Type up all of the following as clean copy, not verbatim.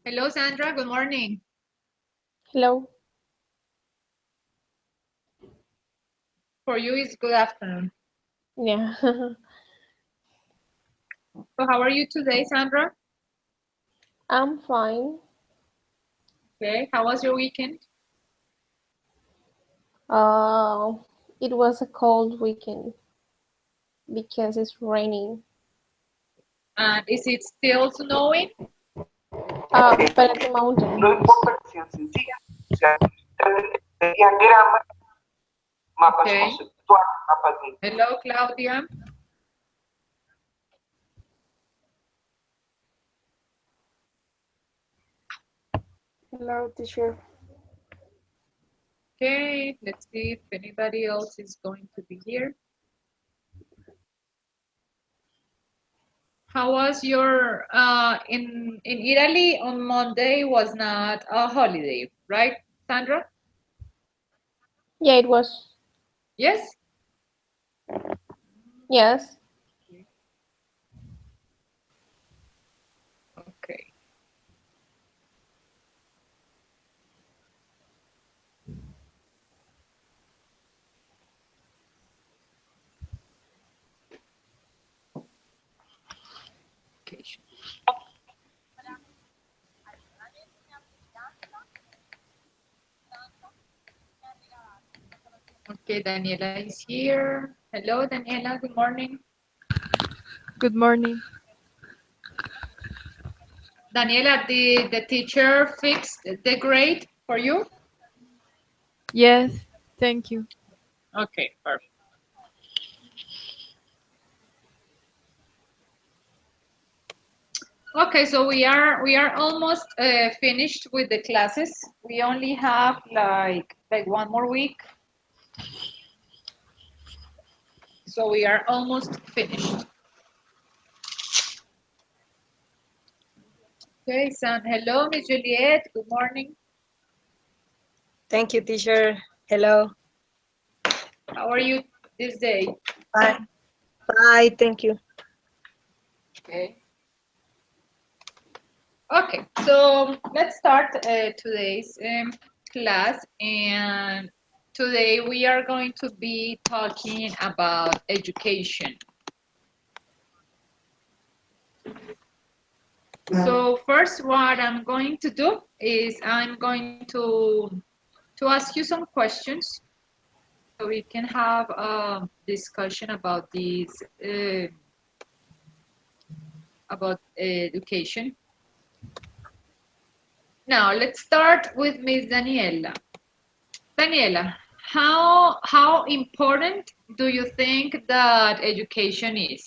Hello, Sandra. Good morning. Hello. For you, it's good afternoon. Yeah. So, how are you today, Sandra? I'm fine. Okay. How was your weekend? Uh, it was a cold weekend because it's raining. And is it still snowing? But at the mountain. Okay. Hello, Claudia. Hello, teacher. Okay. Let's see if anybody else is going to be here. How was your in Italy on Monday was not a holiday, right, Sandra? Yeah, it was. Yes. Yes. Okay. Okay. Okay, Daniela is here. Hello, Daniela. Good morning. Good morning. Daniela, did the teacher fix the grade for you? Yes, thank you. Okay, perfect. Okay, so we are almost finished with the classes. We only have like 1 more week, so we are almost finished. Okay, so hello, Miss Juliet. Good morning. Thank you, teacher. Hello. How are you this day? Bye. Bye. Thank you. Okay. Okay, so let's start today's class, and today we are going to be talking about education. So first, what I'm going to do is I'm going to ask you some questions so we can have a discussion about education. Now let's start with Miss Daniela. Daniela, how important do you think that education is?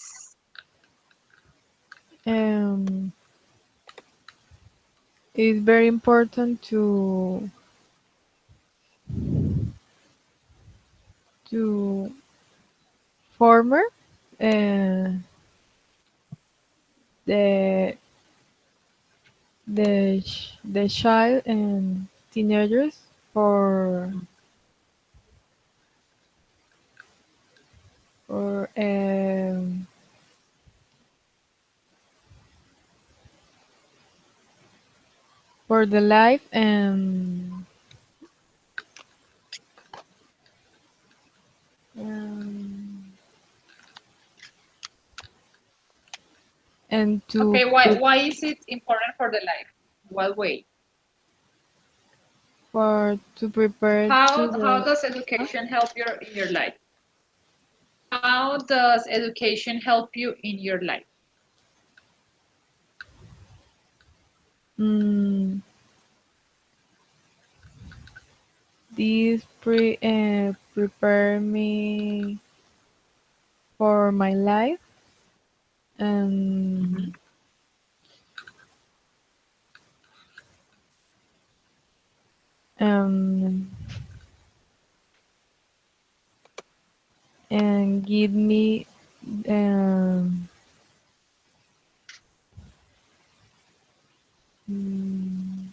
Um, it's very important to former uh, the the child and teenagers for for um, for the life um, and Okay, why is it important for the life? What way? to prepare to How the does education help you in your life? How does education help you in your life? mm, this prepare me for my life and Mhm. um, and give me um, mm,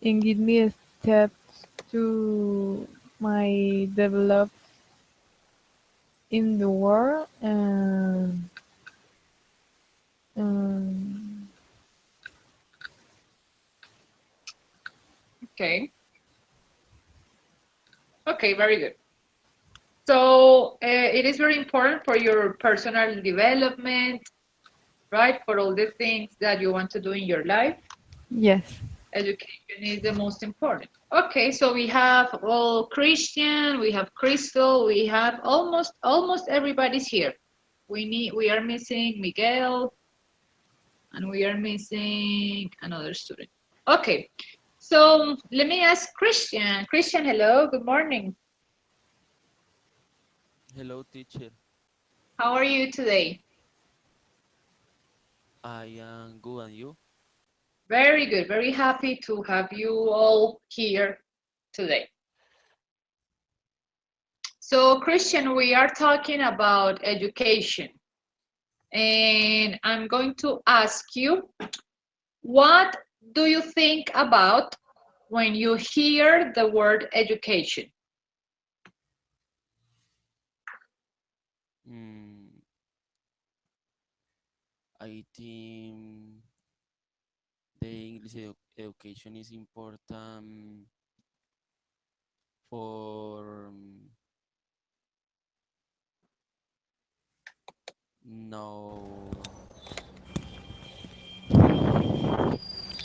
and give me steps to my develop in the world. Um, Okay. Okay, very good. So it is very important for your personal development, right? For all the things that you want to do in your life. yes. Education is the most important. Okay, so we have all Christian, we have Crystal, we have almost everybody's here. We are missing Miguel, and we are missing another student. Okay, so let me ask Christian. Christian, hello, good morning. Hello, teacher. How are you today? I am good, and you? Very good, very happy to have you all here today. So Christian, we are talking about education. And I'm going to ask you, what do you think about when you hear the word education? I think the English education is important for no.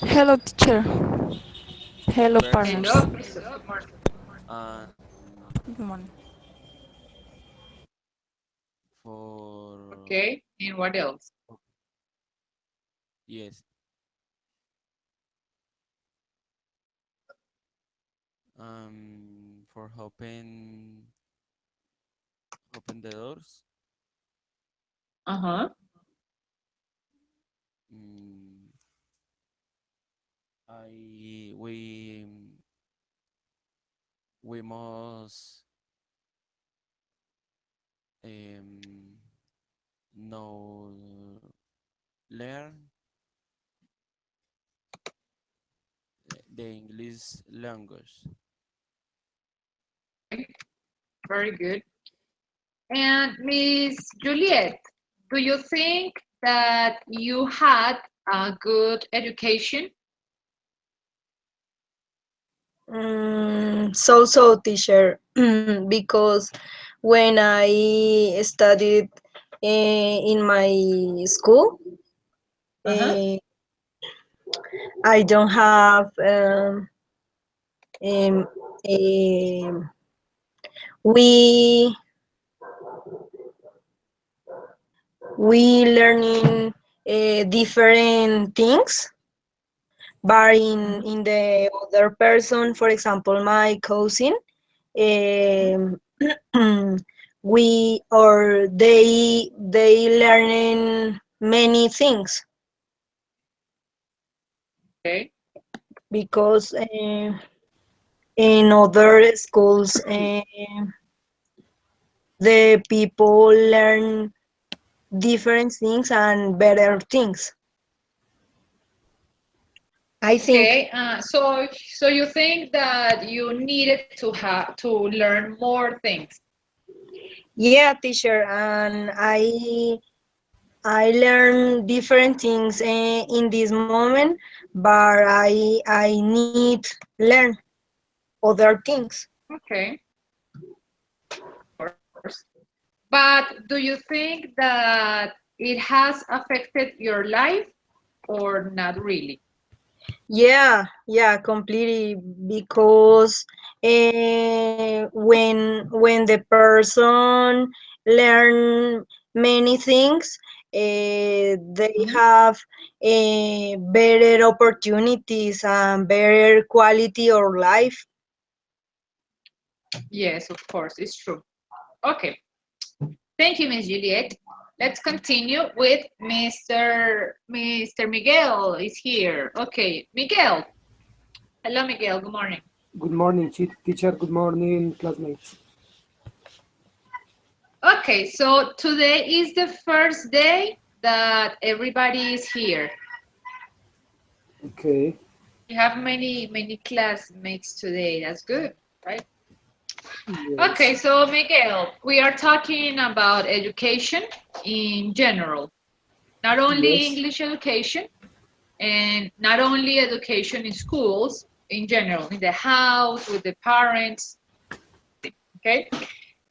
Hello, teacher. Hello, partners. Hello, Crystal. Good morning. And Good morning. for Okay, and what else? yes, for open the doors. Uh-huh. Mm, I we must know learn the English language. Very good. And Miss Juliet, do you think that you had a good education? So teacher, because when I studied in my school, Uh-huh. I don't have um, um, we we learning different things, but in the other person, for example, my cousin, um, we or they learning many things Okay. because in other schools the people learn different things and better things. I think, Okay, so you think that you needed to learn more things? yeah, teacher, and I learn different things in this moment, but I need learn other things. Okay, of course. But do you think that it has affected your life or not really? Yeah, completely. Because when the person learn many things, they have better opportunities and better quality of life. Yes, of course, it's true. Okay, thank you, Miss Juliet. Let's continue with Mr. Miguel is here. Okay, Miguel. Hello, Miguel. Good morning. Good morning, teacher. Good morning, classmates. Okay, so today is the first day that everybody is here. Okay. We have many classmates today. That's good, right? Yes. Okay, so Miguel, we are talking about education in general, not only Yes. English education and not only education in schools, in general, in the house, with the parents, okay?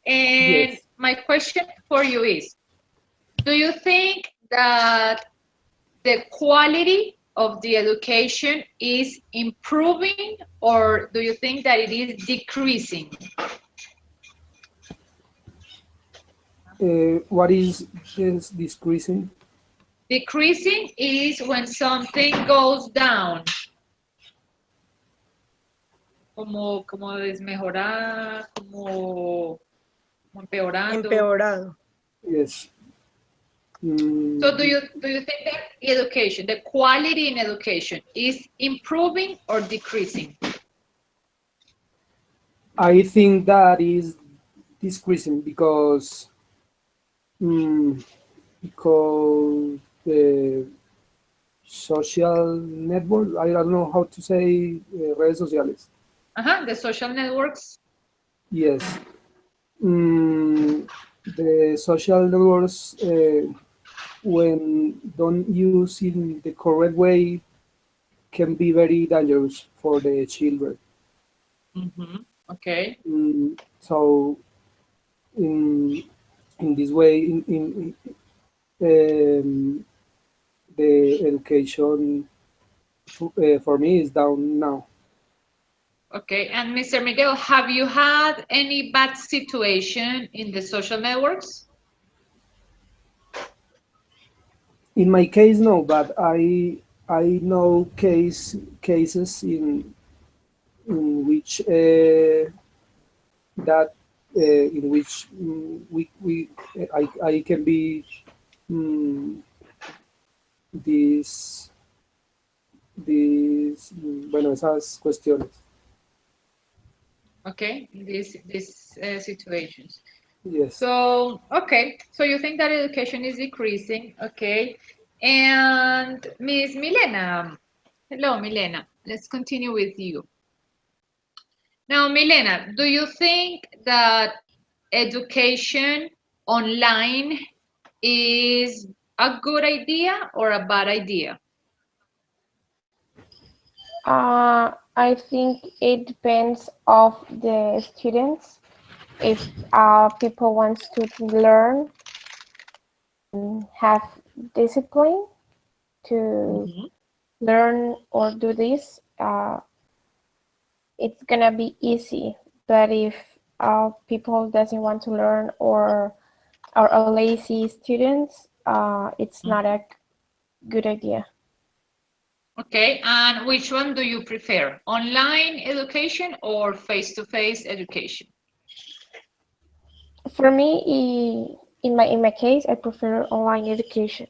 And Yes. my question for you is, do you think that the quality of the education is improving, or do you think that it is decreasing? What is this decreasing? Decreasing is when something goes down. Como desmejorar, como empeorando. Empeorado. Yes. So do you think that education, the quality in education is improving or decreasing? I think that is decreasing because the social network, I don't know how to say, redes sociales. The social networks. Yes. The social networks, when don't used in the correct way, can be very dangerous for the children. Okay. So in this way, the education for me is down now. Okay. And Mr. Miguel, have you had any bad situation in the social networks? In my case, no, but I know cases in which that in which I can be these bueno, esas cuestiones. Okay, in these situations. Yes. So, okay, so you think that education is decreasing, okay. And Miss Milena, hello, Milena. Let's continue with you. Now, Milena, do you think that education online is a good idea or a bad idea? I think it depends of the students. If people wants to learn, have discipline to learn or do this, it's gonna be easy. But if people doesn't want to learn or are lazy students, it's not a good idea. Okay, and which one do you prefer? Online education or face-to-face education? For me, in my case, I prefer online education.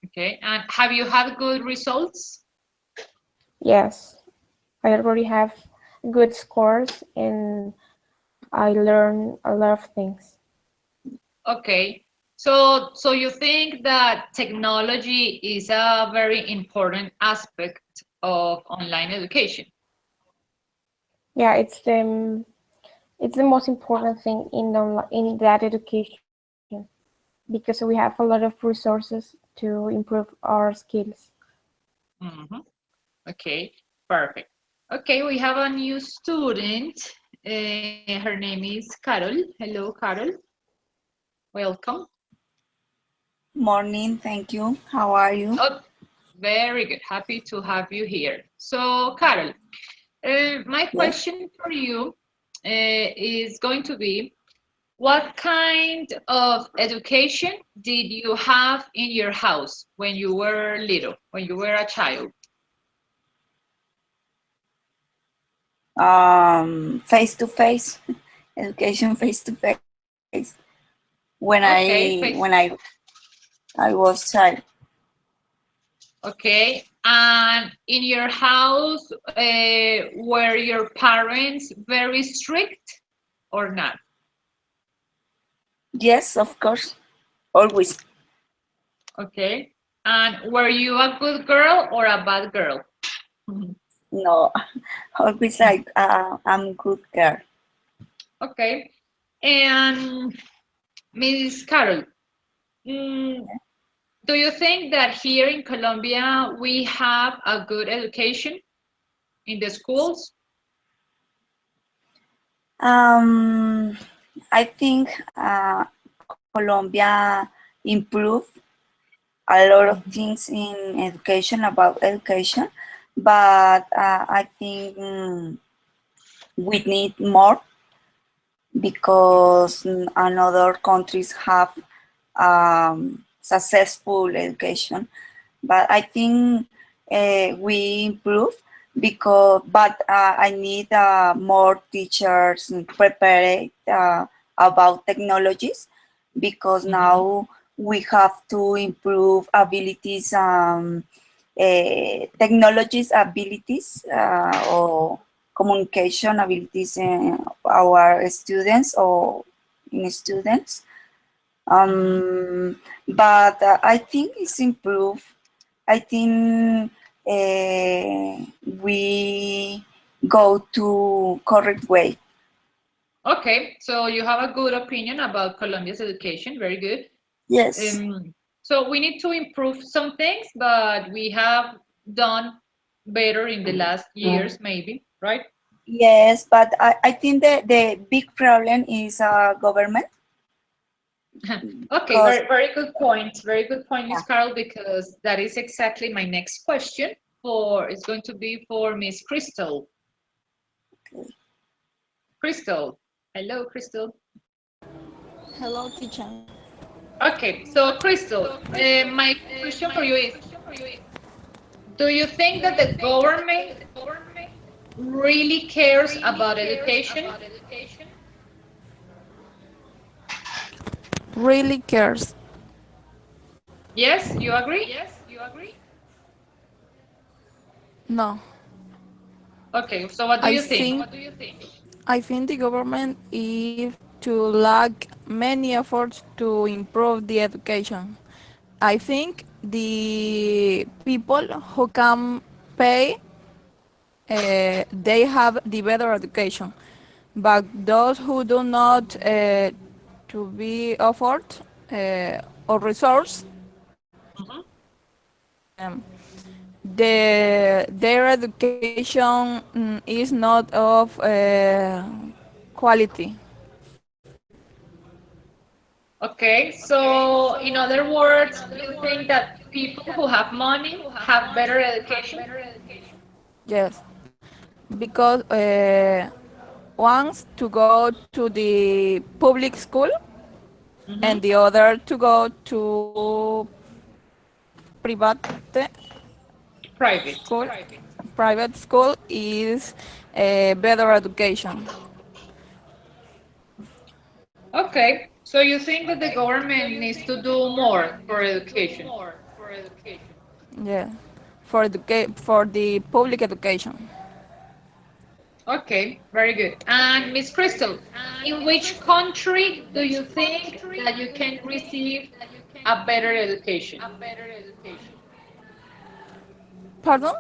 Okay, and have you had good results? Yes, I already have good scores and I learn a lot of things. Okay, so you think that technology is a very important aspect of online education? Yeah, it's the most important thing in that education because we have a lot of resources to improve our skills. Okay, perfect. Okay, we have a new student. Her name is Carol. Hello, Carol. Welcome. Morning, thank you. How are you? Oh, very good. Happy to have you here. So, Carol, my question for you is going to be, what kind of education did you have in your house when you were little, when you were a child? Face-to-face education, face-to-face. When I was child. Okay, and in your house, were your parents very strict or not? Yes, of course, always. Okay, and were you a good girl or a bad girl? No, always I'm good girl. Okay. And Ms. Carol, mm, do you think that here in Colombia we have a good education in the schools? I think Colombia improved a lot of things in education about education, but I think we need more because another countries have successful education. But I think we improve because, but I need more teachers prepared about technologies because now we have to improve abilities, technologies abilities or communication abilities in our students or in students. But I think it's improved. I think we go to correct way. Okay, so you have a good opinion about Colombia's education. Very good. Yes. So we need to improve some things, but we have done better in the last years, maybe, right? Yes, but I think the big problem is government. Okay, Because very good point. Very good point, Miss Carol, because that is exactly my next question. It's going to be for Miss Crystal. Crystal, hello, Crystal. Hello, teacher. Okay, so Crystal, my question for you is, do you think that the government really cares about education? Really cares? Yes, you agree? No. Okay, so what do I you think? think I think the government is to lack many efforts to improve the education. I think the people who can pay, they have the better education, but those who do not to be offered or resource, um, their education is not of quality. Okay, so in other words, you think that people who have money have better education? Yes, because wants to go to the public school and the other to go to private Private. school. Private school is a better education. Okay, so you think that the government needs to do more for education? Yeah, for the public education. Okay, very good. And Miss Crystal, in which country do you think that you can receive a better education? Pardon?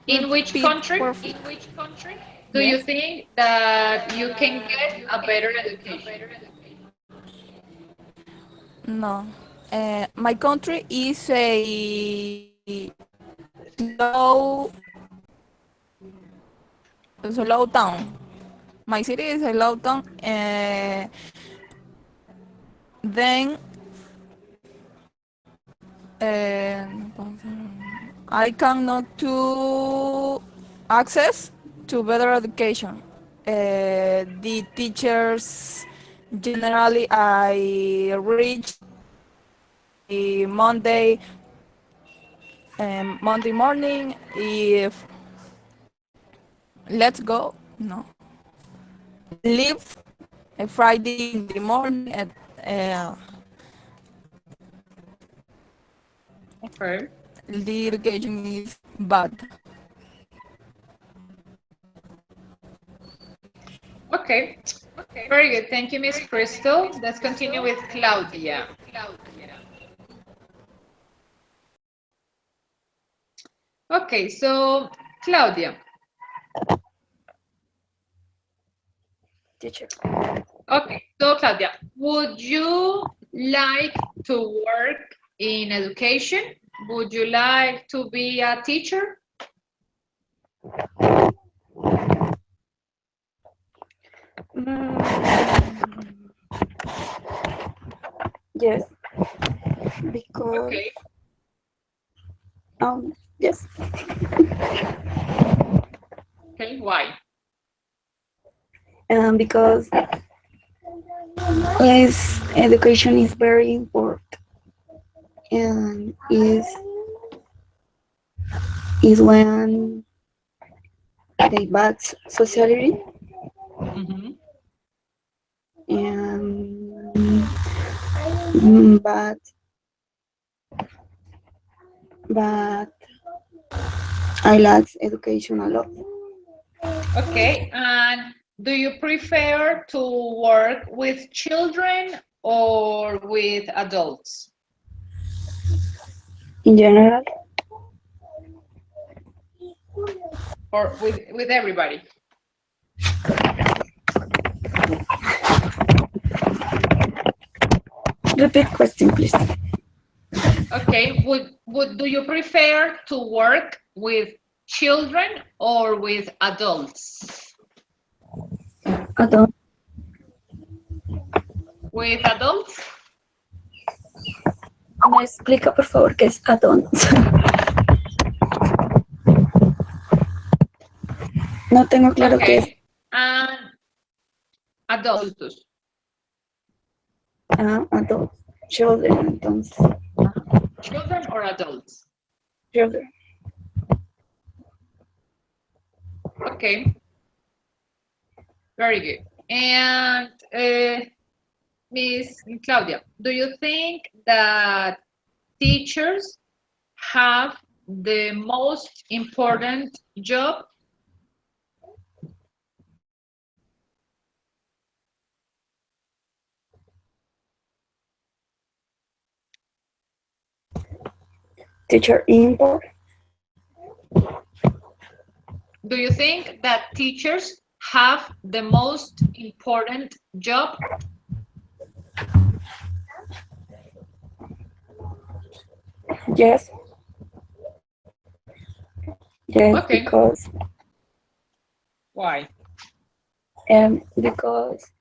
In which Repeat country perfect. do you Yes. think that you can get a better education? No. My country is a low slow town. My city is a low town. Then uh, I cannot to access to better education. The teachers generally I reach Monday Monday morning if let's go no leave Friday in the morning at uh, Okay. the education is bad. Okay. Very good. Thank you, Miss Crystal. Let's continue with Claudia. Okay, so Claudia, teacher. Okay, so Claudia, would you like to work in education? Would you like to be a teacher? Yes, because Okay, yes, okay, why? because education is very important and is when they bad society Mhm. and but I like education a lot. Okay, and do you prefer to work with children or with adults? In general, Or with everybody? repeat question, please. Okay, do you prefer to work with children or with adults? Adult, With adults? ¿me explica por favor qué es adult? No tengo claro qué es. Okay, and adultos. Adult, children, entonces, Children or adults? children. Okay, very good. And Miss Claudia, do you think that teachers have the most important job? Teacher import. Do you think that teachers have the most important job? Yes. Yes, Okay. because Why? because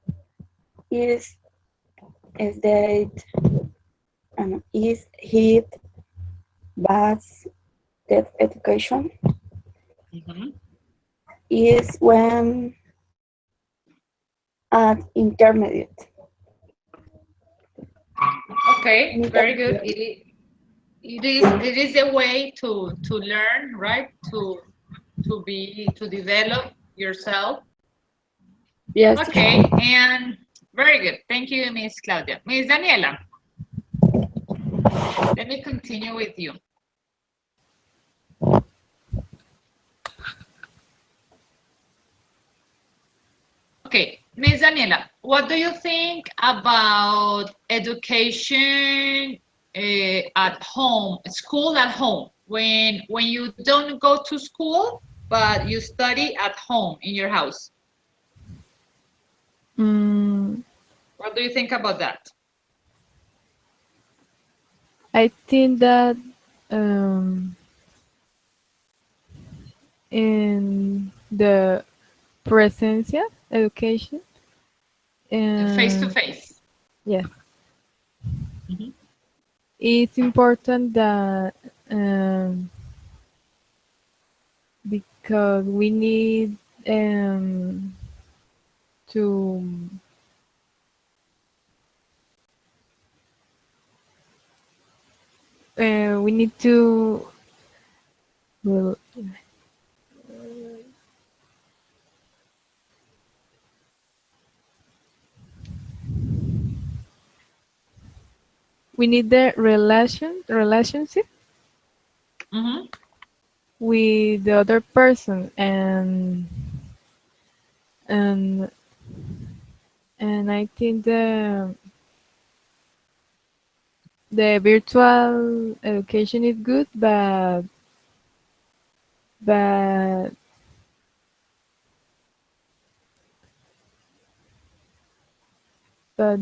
is that is it bad that education Mhm. is when at intermediate. Okay, very good. It is a way to learn, right? To develop yourself. Yes. Okay, and very good. Thank you, Miss Claudia. Miss Daniela, let me continue with you. Okay, Miss Daniela, what do you think about education at home, school at home, when you don't go to school, but you study at home in your house? What do you think about that? I think that in the presencia education, Face to face. yeah, Mhm. it's important that because we need to we need to well, we need the relationship Mhm. with the other person and I think the virtual education is good, but but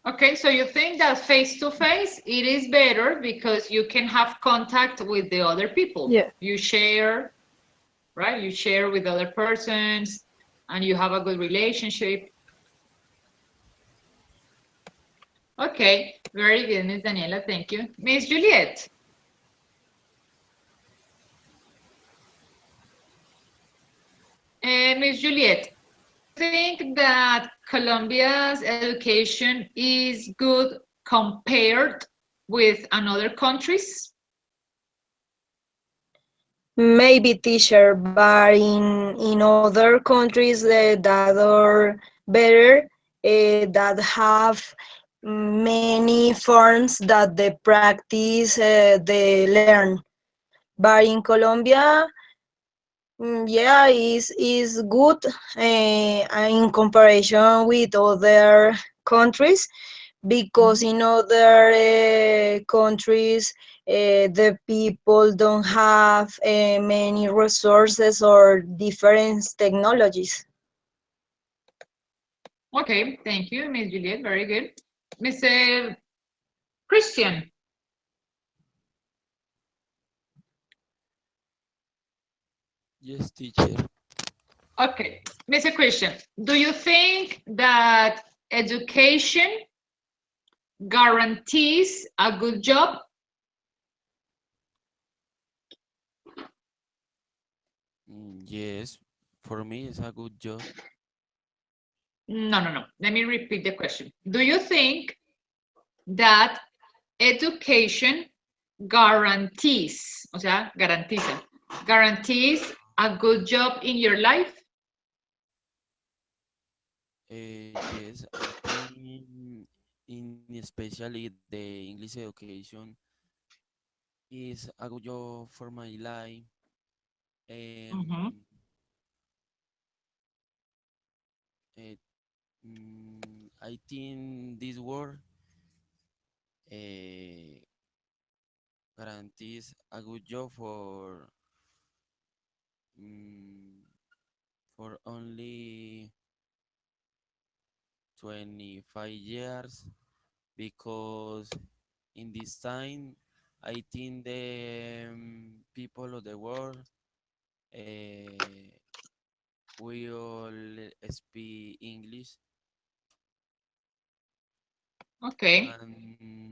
Okay, so you think that face-to-face, it is better because you can have contact with the other people. yeah. You share, right? You share with other persons and you have a good relationship. Okay, very good, Miss Daniela, thank you. Miss Juliet. Miss Juliet, think that Colombia's education is good compared with another countries? Maybe teacher, but in other countries that are better, that have many forms that they practice, they learn. But in Colombia, yeah, is good in comparison with other countries, because in other countries the people don't have many resources or different technologies. Okay, thank you, Miss Juliet, very good. Mr. Christian. Yes, teacher. Okay, Mr. Christian, do you think that education guarantees a good job? Yes, for me it's a good job. No. Let me repeat the question. Do you think that education guarantees, o sea, guarantees a good job in your life? Yes, I think in especially the English education is a good job for my life. Mhm. Eh, I think this word uh, guarantees a good job mm, for only 25 years, because in this time I think the people of the world we all speak English. Okay.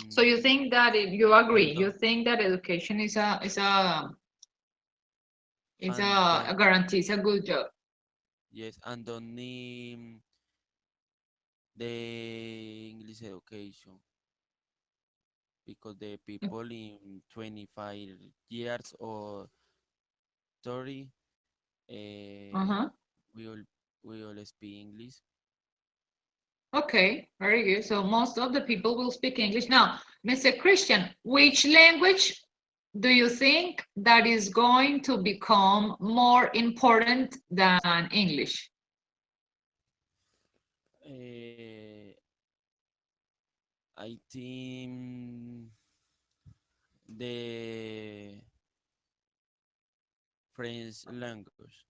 So you And think that you agree? and You don't think that education is and a don't guarantees a good job? yes, and don't need the English education, because the people in 25 years or 30 Uh-huh. we all we all speak English. Okay, very good. So most of the people will speak English. Now, Mr. Christian, which language do you think that is going to become more important than English? Uh, I think the French language.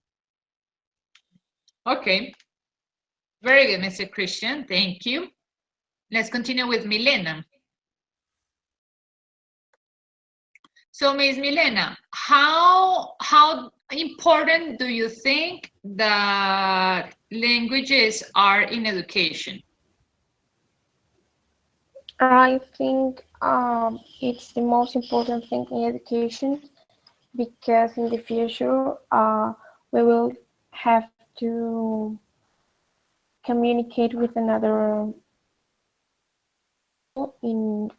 Okay, very good, Mr. Christian. Thank you. Let's continue with Milena. So, Ms. Milena, how important do you think that languages are in education? I think it's the most important thing in education because in the future we will have to communicate with another in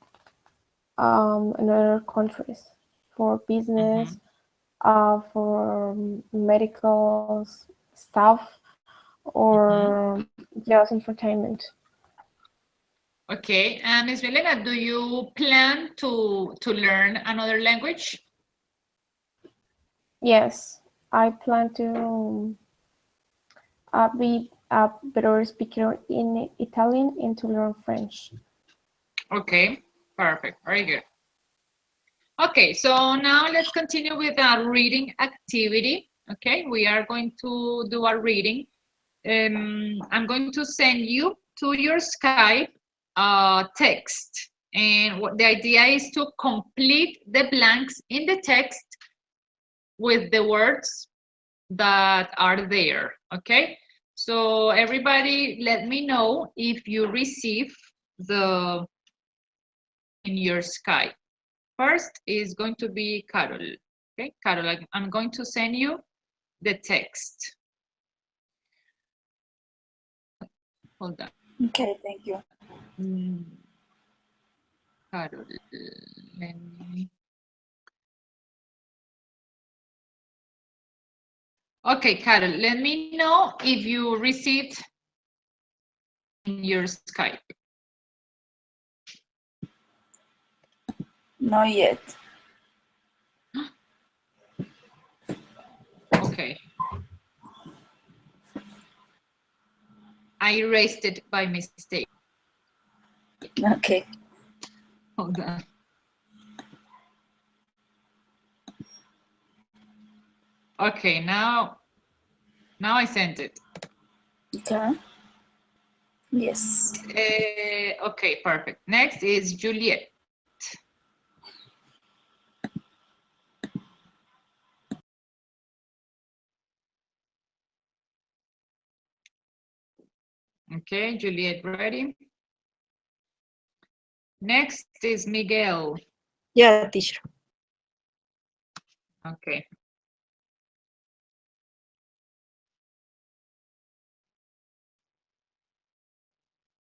another countries for business, for medical stuff, or just entertainment. Okay, and Ms. Milena, do you plan to learn another language? Yes, I plan to be a better speaker in Italian and to learn French. Okay, Perfect. Very good. Okay, so now let's continue with our reading activity. Okay, we are going to do our reading. I'm going to send you to your Skype text. And what the idea is to complete the blanks in the text with the words that are there. Okay, so everybody let me know if you receive the in your Skype. First is going to be Carol. Okay, Carol, I'm going to send you the text. Hold on. Okay, thank you. Carol, let me. Okay, Carol, let me know if you received in your Skype. Not yet. Okay. I erased it by mistake. Okay. Hold on. Okay, now I sent it. Okay. Yes. Okay, perfect. Next is Juliet. Okay, Juliet, ready? Next is Miguel. Yeah, teacher. Okay.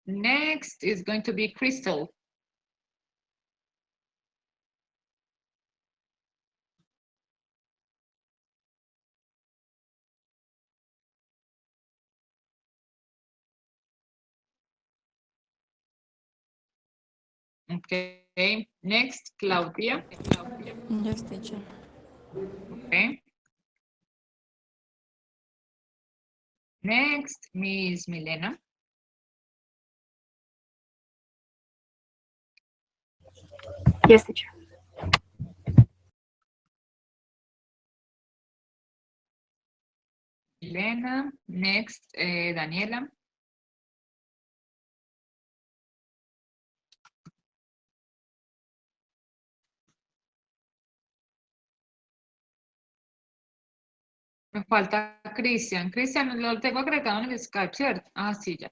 Next is going to be Crystal. Okay. Next, Claudia. Yes, teacher. Okay. Next, Miss Milena. Yes, teacher. Milena. Next, Daniela. Me falta Cristian. Cristian, lo tengo agregado en el Skype, ¿cierto? Ah, sí, ya.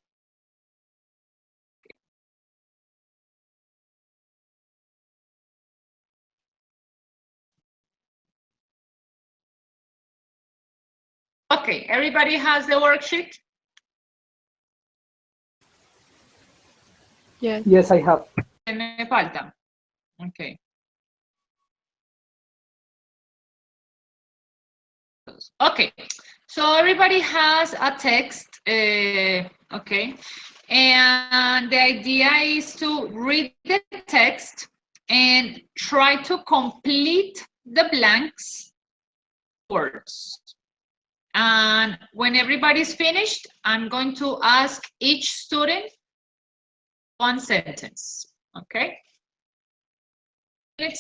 Okay, everybody has the worksheet? Yes. Yes, I have. ¿Qué me falta? Okay. Okay, so everybody has a text, okay, and the idea is to read the text and try to complete the blanks words. And when everybody's finished, I'm going to ask each student one sentence, okay? Okay.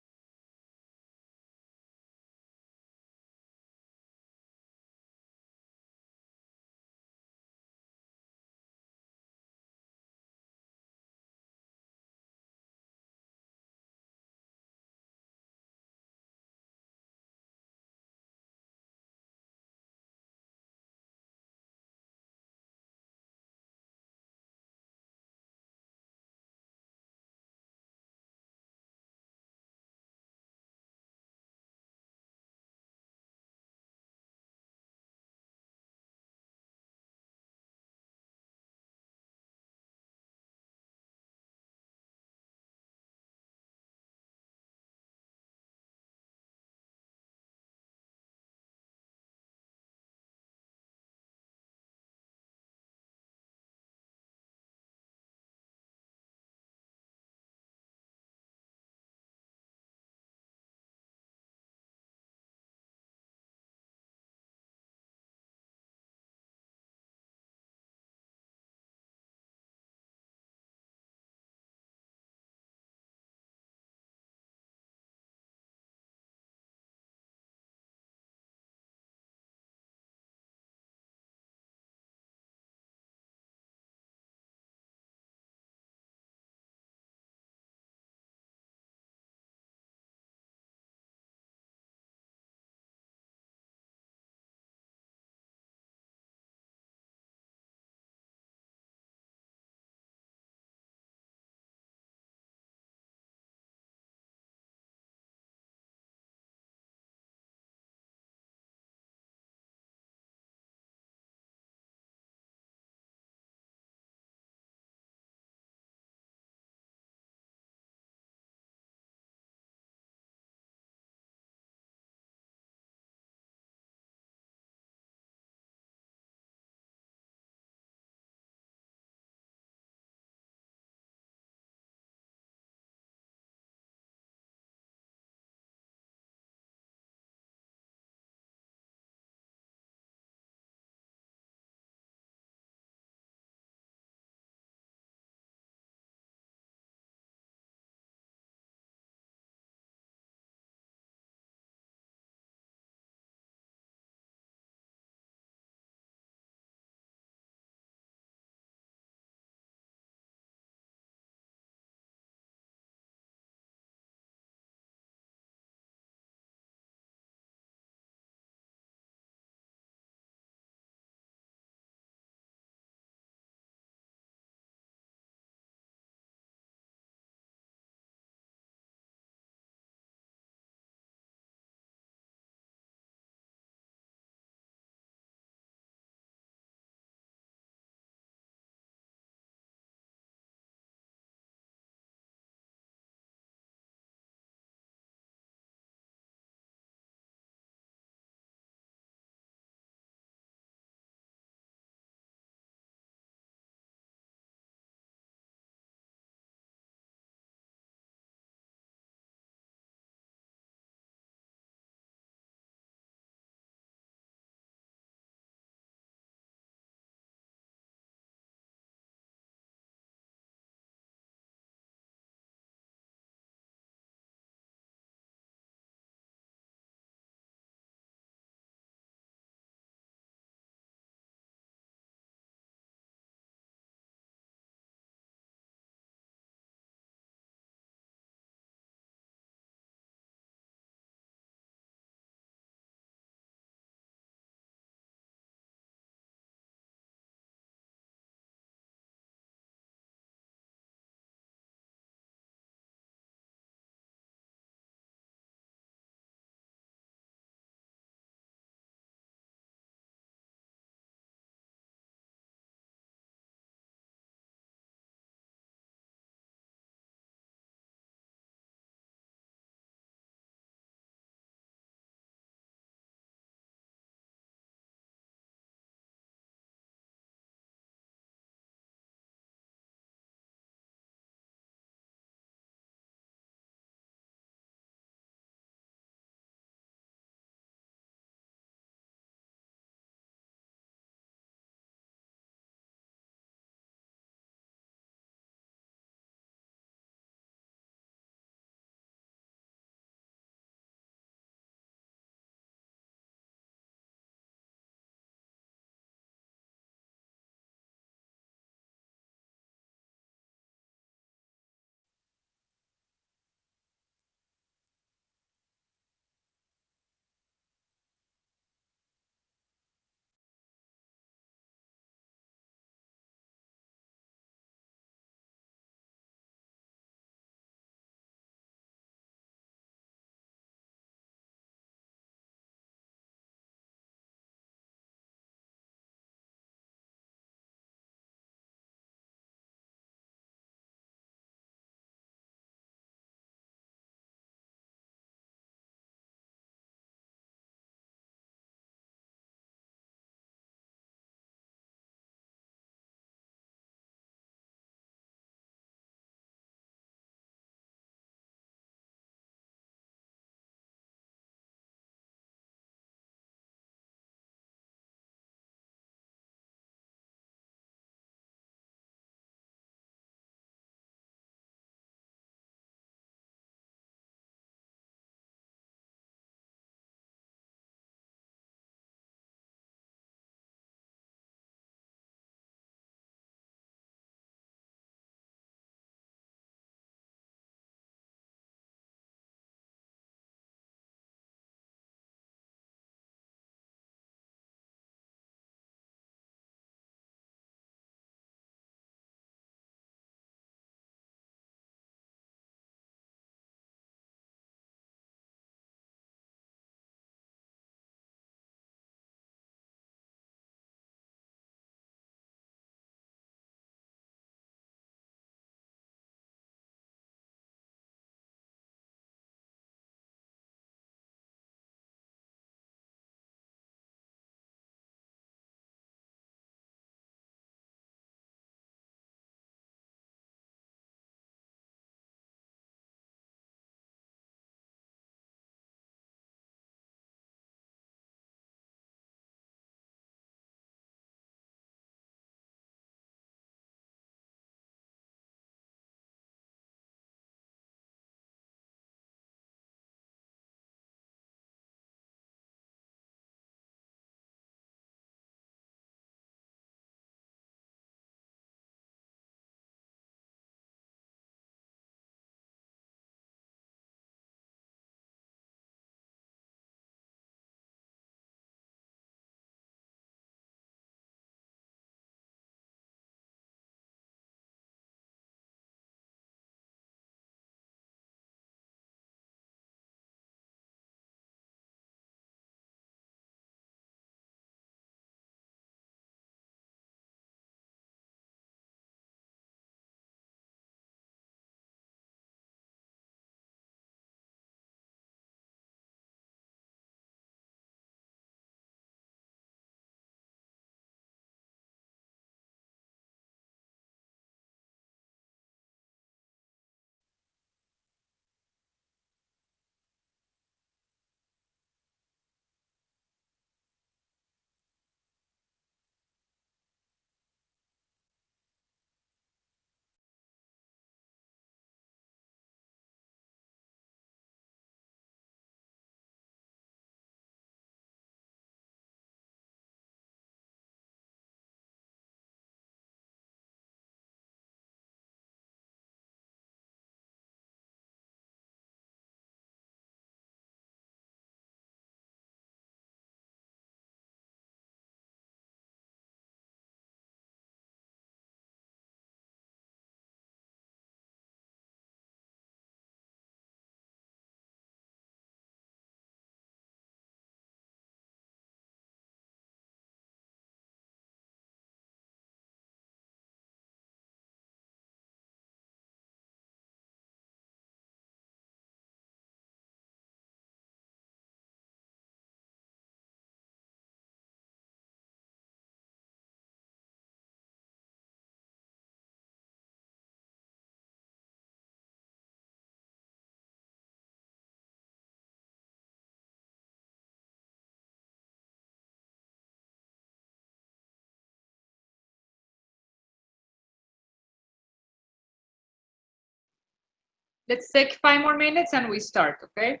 Let's take 5 more minutes and we start, okay?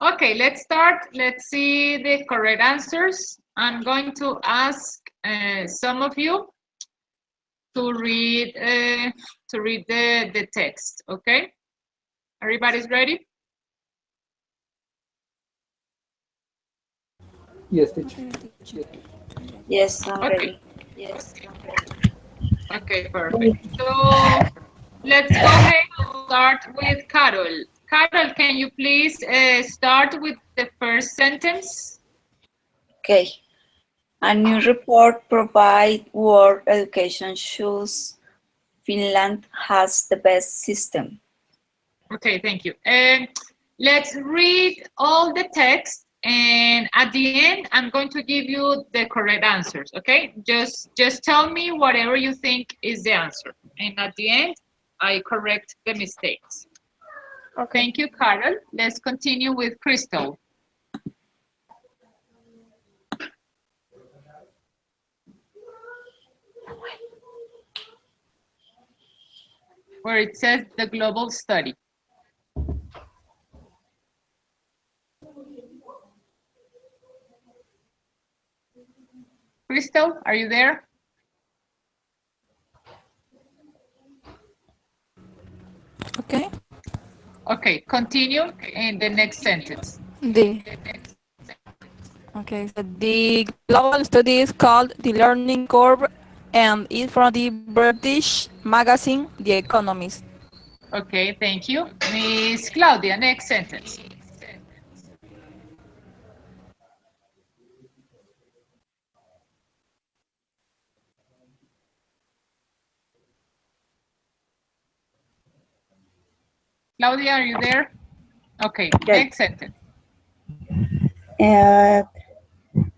Okay, let's start. Let's see the correct answers. I'm going to ask some of you to read the text, okay? Everybody's ready? Yes, teacher. Yes, I'm Okay. ready. Okay, perfect. So let's go ahead and start with Carol. Carol, can you please start with the first sentence? Okay. A new report provides world education shows Finland has the best system. Okay, thank you. Let's read all the text, and at the end, I'm going to give you the correct answers. Okay, just tell me whatever you think is the answer, and at the end, I correct the mistakes. Okay. Thank you, Carol. Let's continue with Crystal. Where it says the global study. Crystal, are you there? Okay. Okay, continue in the next sentence. Okay, so the global study is called The Learning Curve and is from the British magazine The Economist. Okay, thank you. Miss Claudia, next sentence. Claudia, are you there? Okay, Yes. next sentence.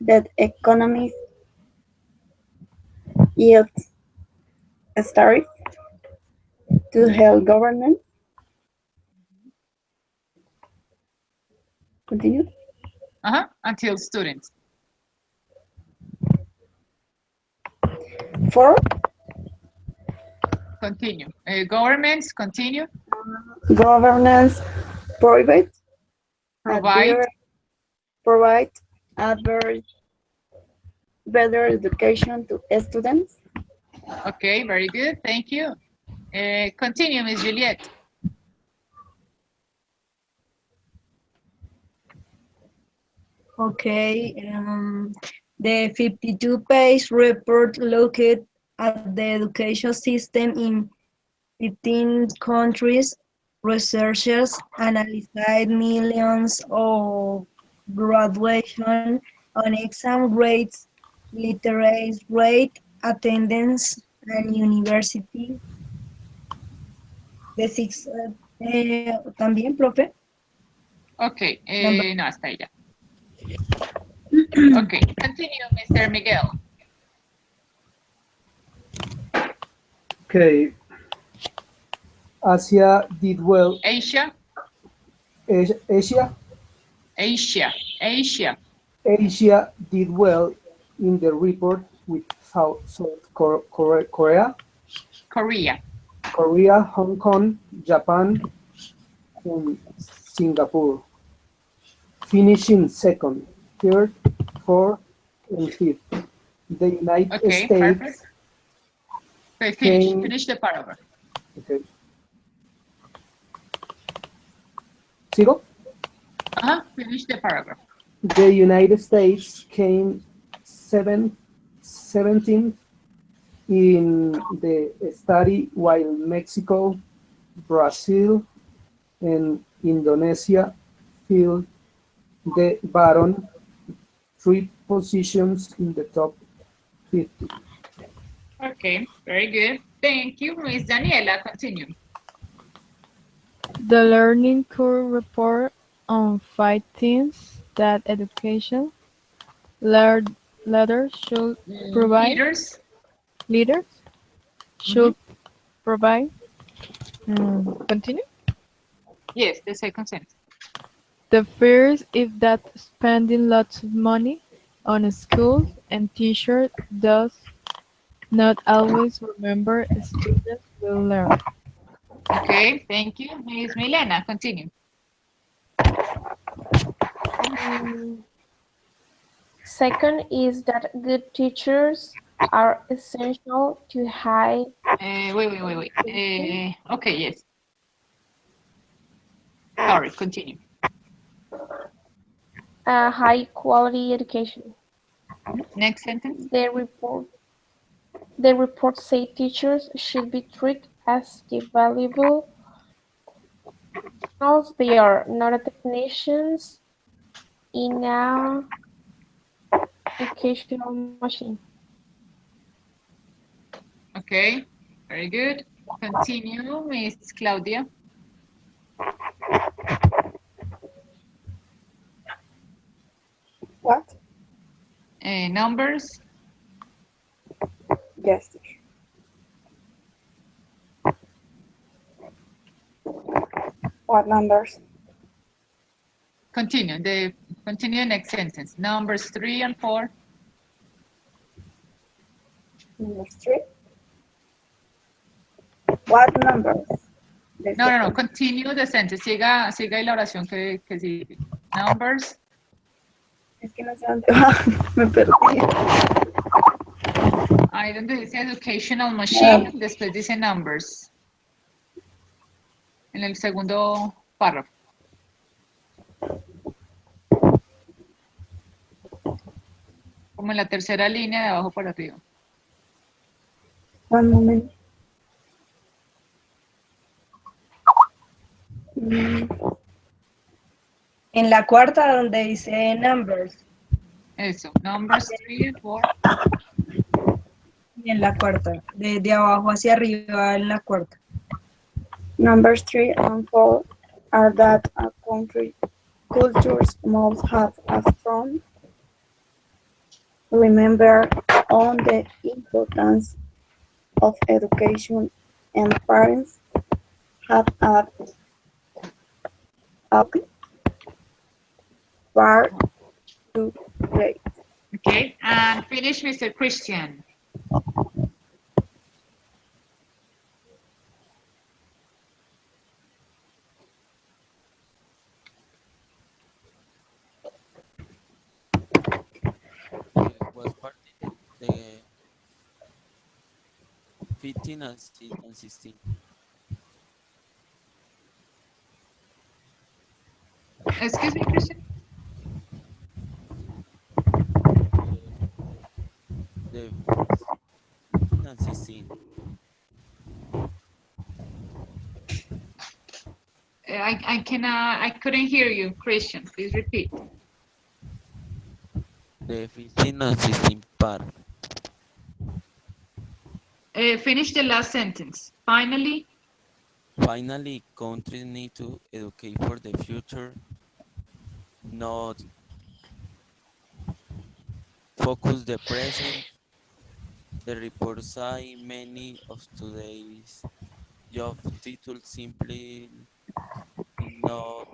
That economies yield starts to help government continue. Until students. For Continue. Governments, continue. governance provide Provide. provide better education to students. Okay, very good. Thank you. Continue, Miss Juliet. Okay, the 52-page report looked at the education system in 15 countries. Researchers analyzed millions of graduation on exam grades, literacy rate, attendance, and university. The six, también, profe. Okay, Number. no, hasta ahí ya. Okay, continue, Mr. Miguel. Okay. Asia did well. Asia. Asia. Asia. Asia. Asia did well in the report with South Korea. Korea. Korea, Hong Kong, Japan, and Singapore. Finishing second, third, fourth, and fifth. The United States. Perfect. Okay, finish the paragraph. Okay. ¿Sigo? Finish the paragraph. The United States came 17th in the study, while Mexico, Brazil, and Indonesia filled the bottom 3 positions in the top 50. Okay, very good. Thank you, Miss Daniela. Continue. The Learning Curve report on 5 things that education leaders should provide. Leaders should provide. Continue. Yes, the second sentence. The first is that spending lots of money on schools and teachers does not always remember students will learn. Okay, thank you. Miss Milena, continue. Second is that good teachers are essential to high. Wait. Okay, yes. Sorry, continue. a high quality education. Next sentence. The report say teachers should be treated as the valuable professionals they are, not technicians in a educational machine. Okay, very good. Continue, Miss Claudia. What? Numbers. Yes, teacher. What numbers? Continue the next sentence. Numbers 3 and 4. Number 3. What numbers? No. Continue the sentence. Siga la oración que sigue. Numbers. Es que no sé dónde va. Me perdí. Ahí donde dice educational machine, después dice numbers. En el segundo párrafo. Como en la tercera línea de abajo para arriba. One moment. En la cuarta donde dice numbers. Eso, numbers 3 and 4. Y en la cuarta, de abajo hacia arriba en la cuarta. Numbers 3 and 4 are that a country cultures must have a strong remember on the importance of education and parents have a part to play. Okay, and finish, Mr. Christian. Was part the 15 and 16. Excuse me, Christian. The 15 and 16. I couldn't hear you, Christian. Please repeat. The 15 and 16 part. Finish the last sentence. Finally, Countries need to educate for the future, not focus the present. The report say many of today's job titles simply not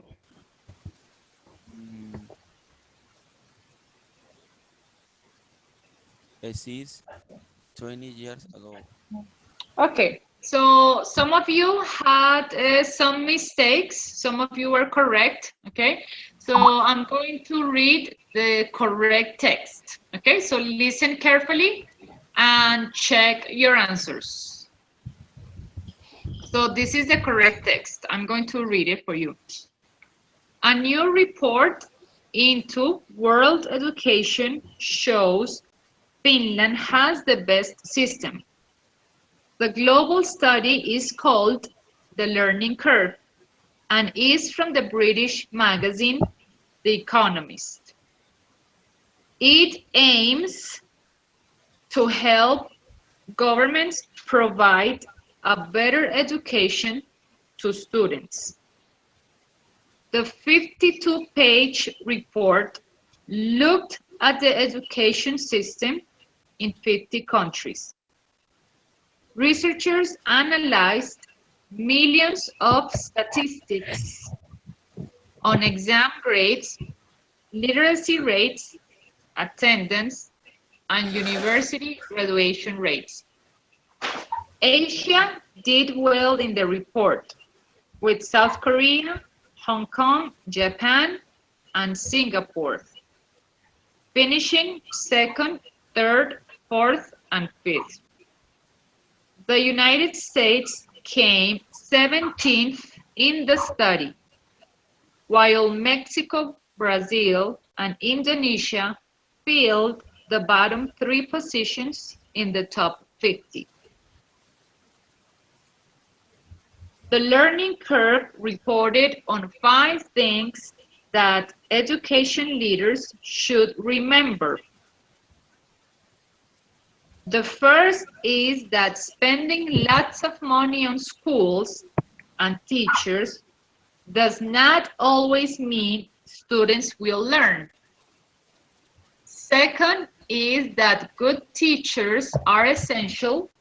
exist 20 years ago. okay. So some of you had some mistakes. Some of you were correct. Okay. So I'm going to read the correct text. Okay. So listen carefully and check your answers. So this is the correct text. I'm going to read it for you. A new report into world education shows Finland has the best system. The global study is called The Learning Curve and is from the British magazine The Economist. It aims to help governments provide a better education to students. The 52-page report looked at the education system in 50 countries. Researchers analyzed millions of statistics on exam grades, literacy rates, attendance, and university graduation rates. Asia did well in the report, with South Korea, Hong Kong, Japan, and Singapore, finishing second, third, fourth, and fifth. The United States came 17th in the study, while Mexico, Brazil, and Indonesia filled the bottom 3 positions in the top 50. The learning curve reported on 5 things that education leaders should remember. The first is that spending lots of money on schools and teachers does not always mean students will learn. Second is that good teachers are essential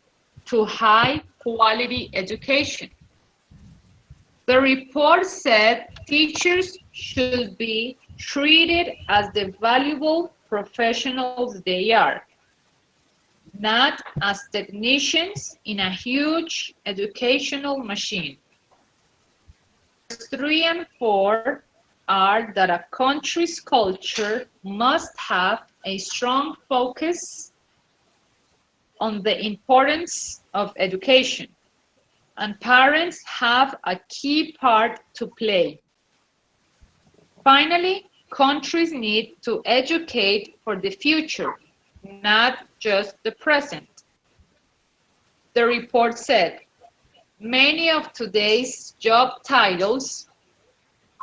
to high quality education. The report said teachers should be treated as the valuable professionals they are, not as technicians in a huge educational machine. 3 and 4 are that a country's culture must have a strong focus on the importance of education, and parents have a key part to play. Finally, countries need to educate for the future, not just the present. The report said, many of today's job titles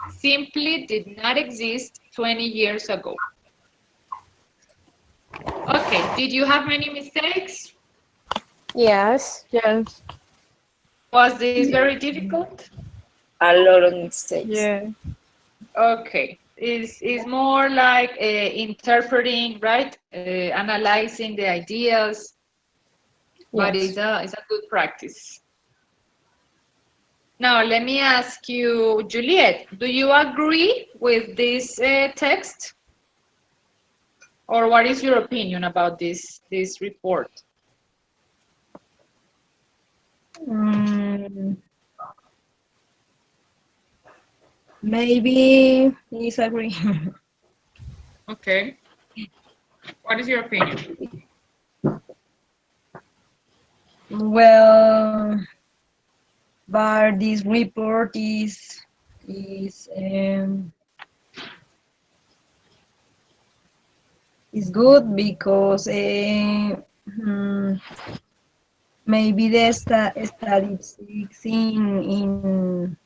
simply did not exist 20 years ago. Okay, did you have many mistakes? Yes. Yes. Was this very difficult? A lot of mistakes. Yeah. Okay, is more like interpreting, right? Analyzing the ideas, but Yes. it's a good practice. Now, let me ask you, Juliet, do you agree with this text? Or what is your opinion about this report? Maybe disagree. Okay. What is your opinion? Well, but this report is good because maybe the statistics in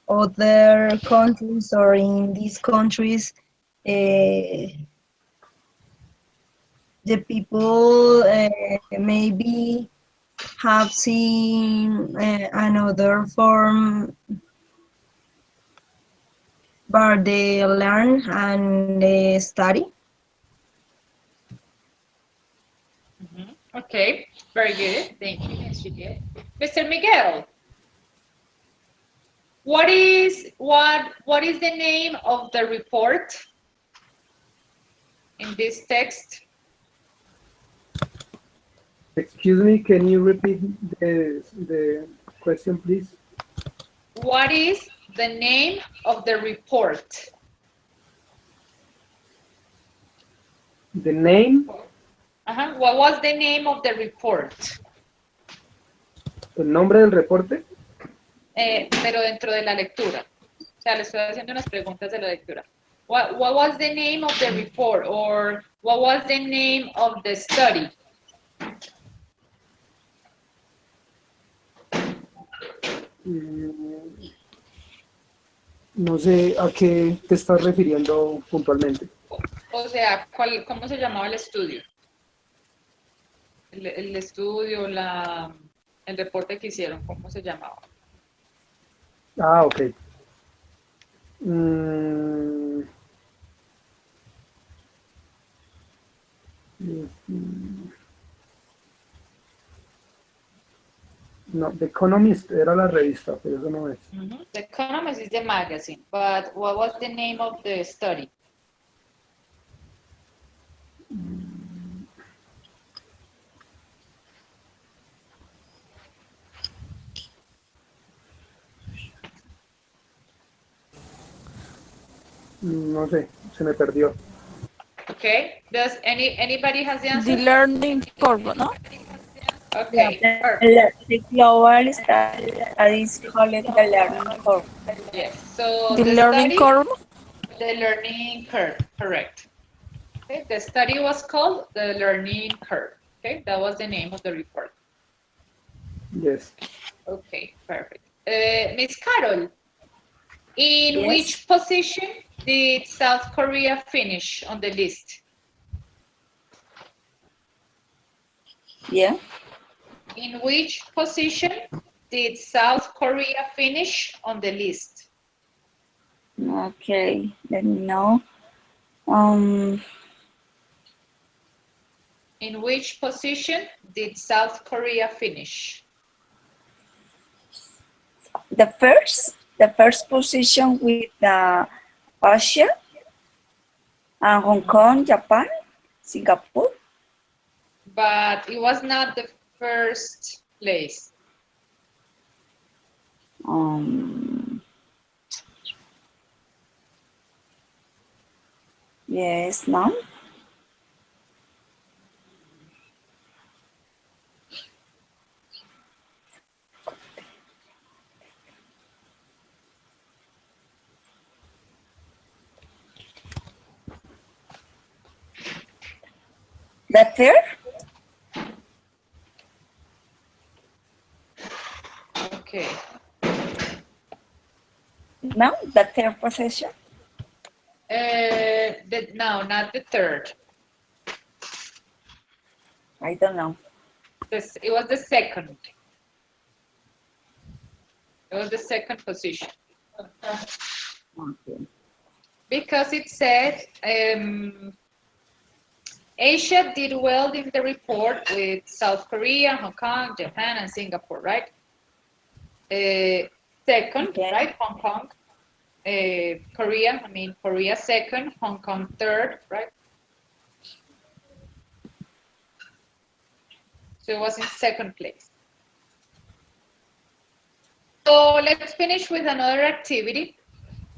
other countries or in these countries, the people maybe have seen another form, but they learn and they study. Okay, very good. Thank you, Ms. Juliet. Mr. Miguel, what is the name of the report in this text? Excuse me, can you repeat the question, please? What is the name of the report? The name, What was the name of the report? el nombre del reporte. Pero dentro de la lectura. O sea, le estoy haciendo unas preguntas de la lectura. What was the name of the report, or what was the name of the study? No sé a qué te estás refiriendo puntualmente. O sea, ¿cómo se llamaba el estudio? El estudio, el reporte que hicieron, ¿cómo se llamaba? Ah, ok. No, The Economist era la revista, pero eso no es. The Economist is the magazine, but what was the name of the study? No sé, se me perdió. Okay, does anybody has the answer? The learning curve, ¿no? Okay, The global studies called the learning curve. yes, so The the learning study, curve. The learning curve, correct. Okay, the study was called the learning curve. Okay, that was the name of the report. Yes. Okay, perfect. Miss Carol, in Yes. which position did South Korea finish on the list? Yeah. In which position did South Korea finish on the list? Okay. Let me know. In which position did South Korea finish? The first position with Asia, Hong Kong, Japan, Singapore. But it was not the first place. Yes, no. The third? Okay. No, the third position. No, not the third. I don't know. It was the second. It was the second position. Okay. Because it said Asia did well in the report with South Korea, Hong Kong, Japan, and Singapore, right? Second, Okay. right? Hong Kong, Korea, Korea second, Hong Kong third, right? So it was in second place. So let's finish with another activity.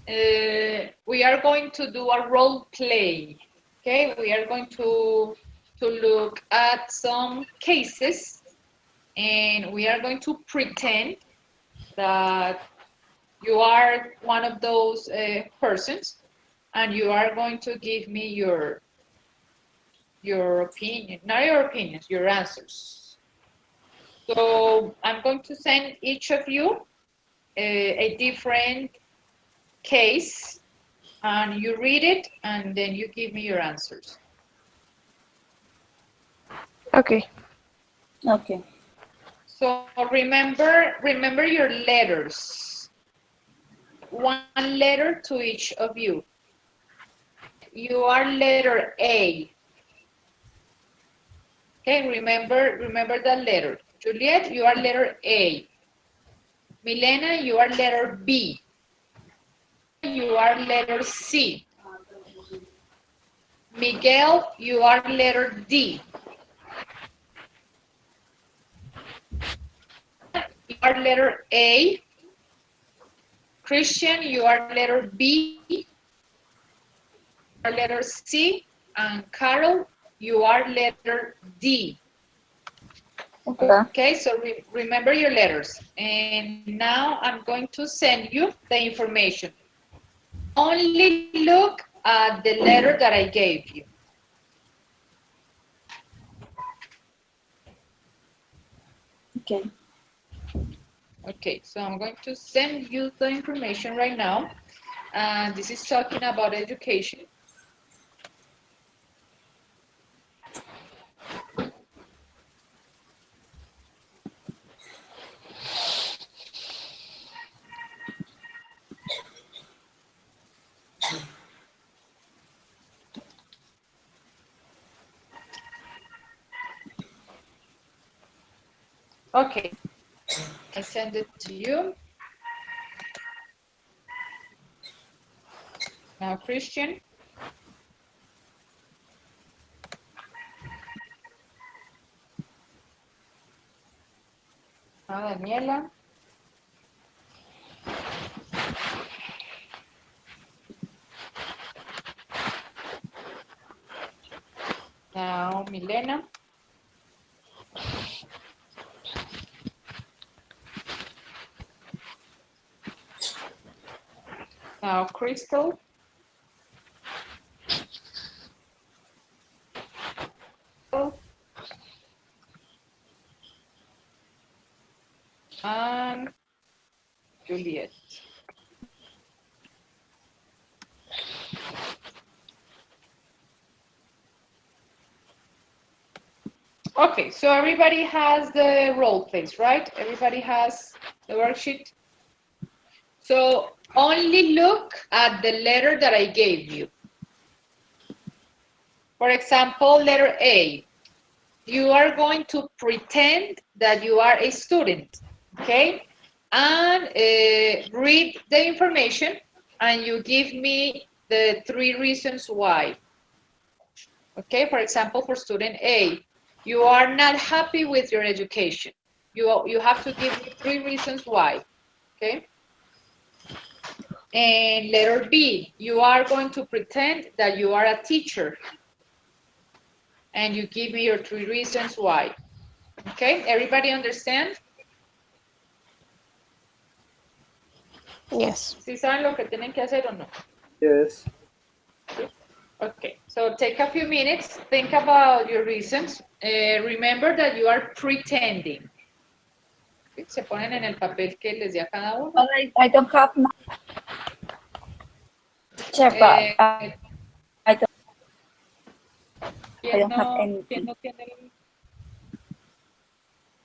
We are going to do a role play. Okay, we are going to look at some cases, and we are going to pretend that you are one of those persons, and you are going to give me your opinion, not your opinions, your answers. So I'm going to send each of you a different case, and you read it, and then you give me your answers. Okay. Okay. So remember your letters. One letter to each of you. You are letter A. Okay, remember that letter. Juliet, you are letter A. Milena, you are letter B. You are letter C. Miguel, you are letter D. You are letter A. Christian, you are letter B. You are letter C. And Carol, you are letter D. Okay. Okay, so remember your letters. And now I'm going to send you the information. Only look at the letter that I gave you. Okay. Okay, so I'm going to send you the information right now. And this is talking about education. Okay, I send it to you. Now, Christian. Now, Daniela. Now, Milena. Now, Crystal. and Juliet. Okay, so everybody has the role plays, right? Everybody has the worksheet. So only look at the letter that I gave you. For example, letter A. You are going to pretend that you are a student, okay? And read the information, and you give me the 3 reasons why. Okay, for example, for student A, you are not happy with your education. You have to give me 3 reasons why, okay? And letter B, you are going to pretend that you are a teacher, and you give me your 3 reasons why. Okay, everybody understand? Yes. ¿Sí saben lo que tienen que hacer o no? Yes. Okay, so take a few minutes, think about your reasons. Remember that you are pretending. ¿Sí? Se ponen en el papel que les di a cada uno. But I don't have my teacher, but I ¿Quién don't have no, anything. ¿quién no tiene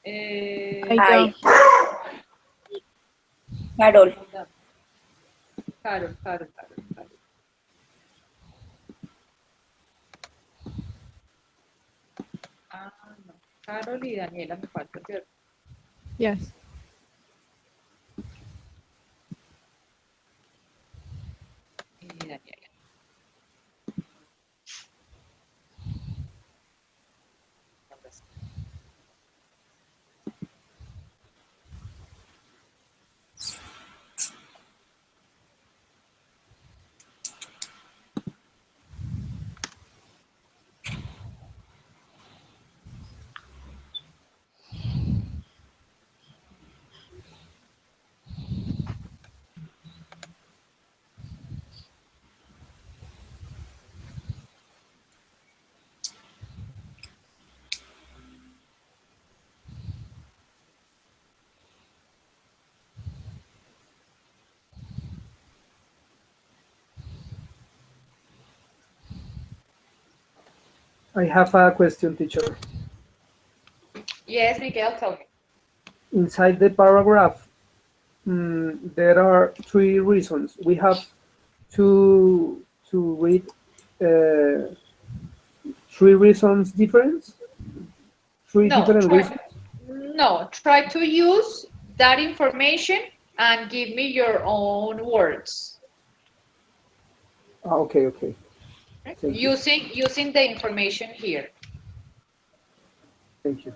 el, I don't. Carol. Carol. Ah, no. Carol y Daniela me faltan, ¿cierto? Yes. Y Daniela. I have a question, teacher. Yes, Miguel, tell me. Inside the paragraph, there are 3 reasons. We have to read 3 reasons different? 3 No, different reasons? No, try to use that information and give me your own words. Okay. Thank you. Using the information here. Thank you.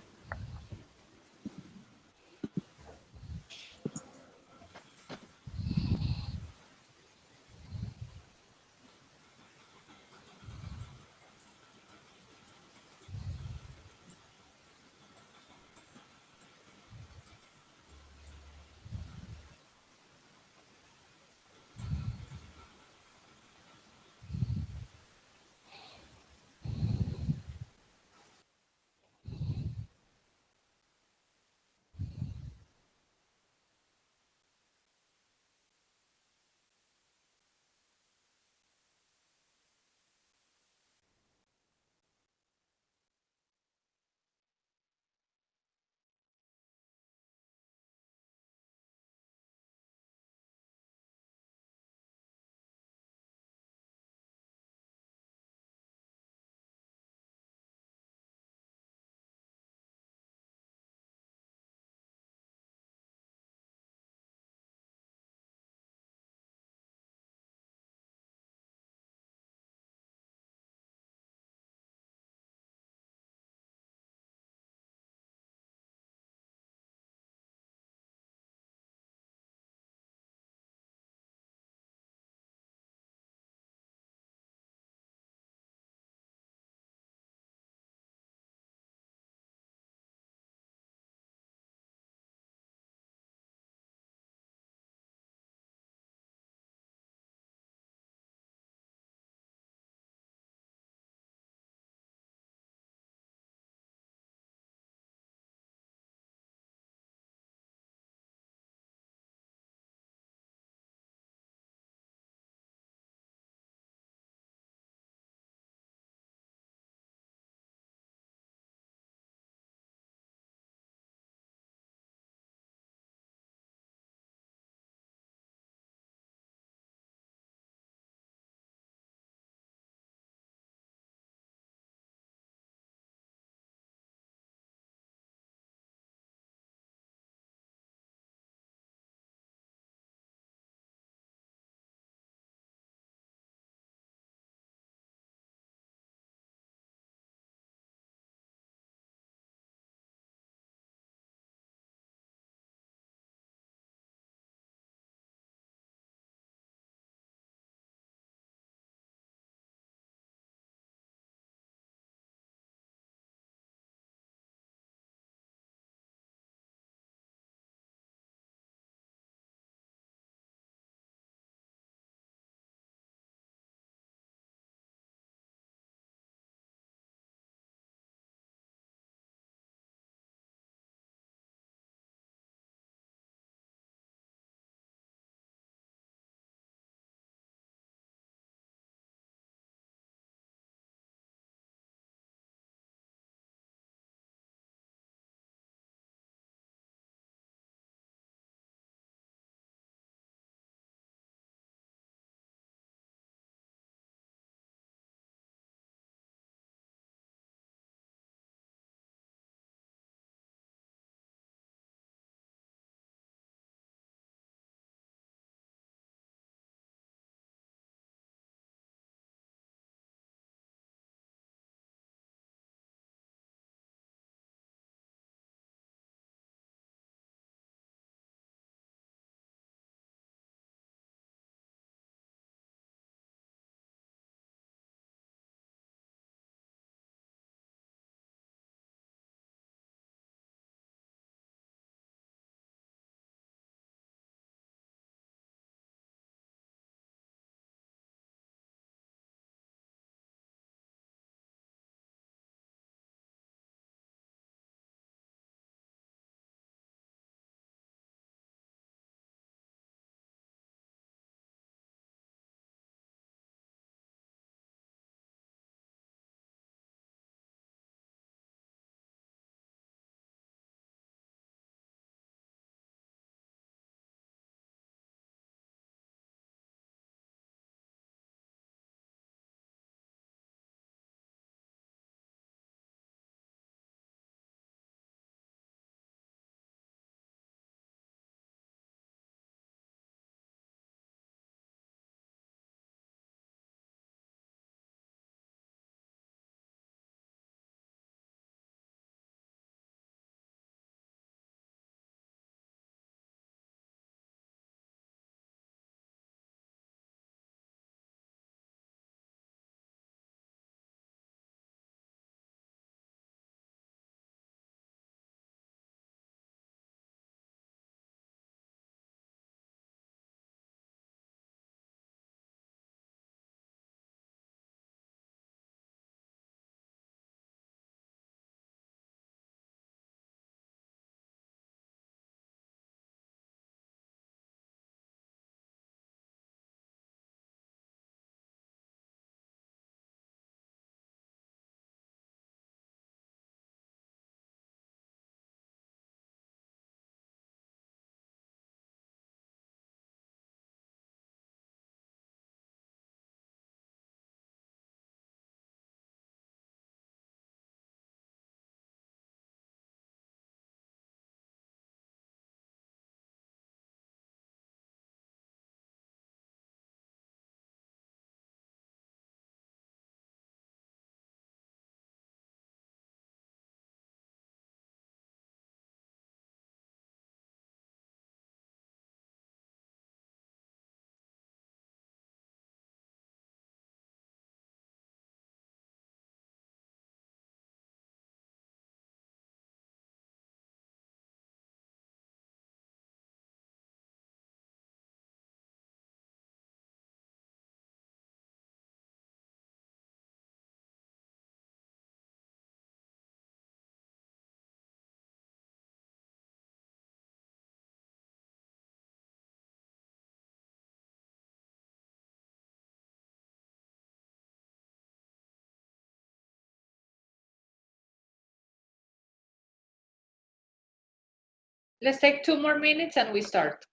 Let's take 2 more minutes and we start.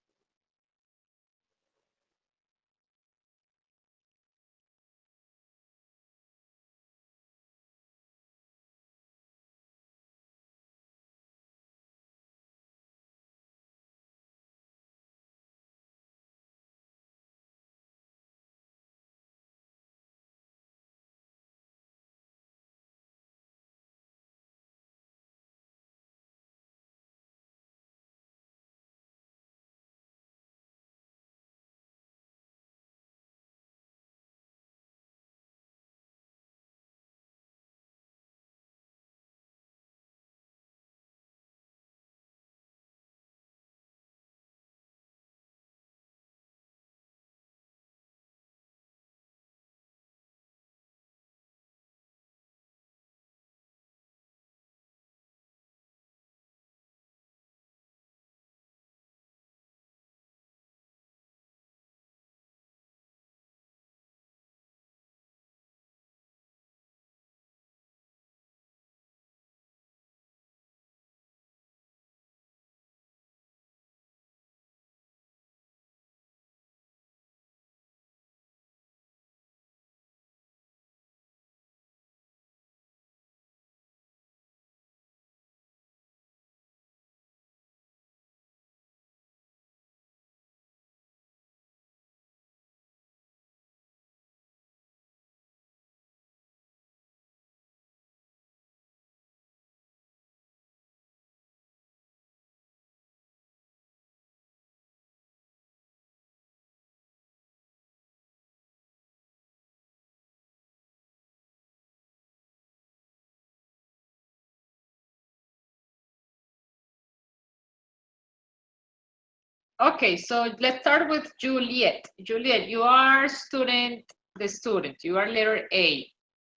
Okay, so let's start with Juliet. Juliet, you are the student, you are letter A,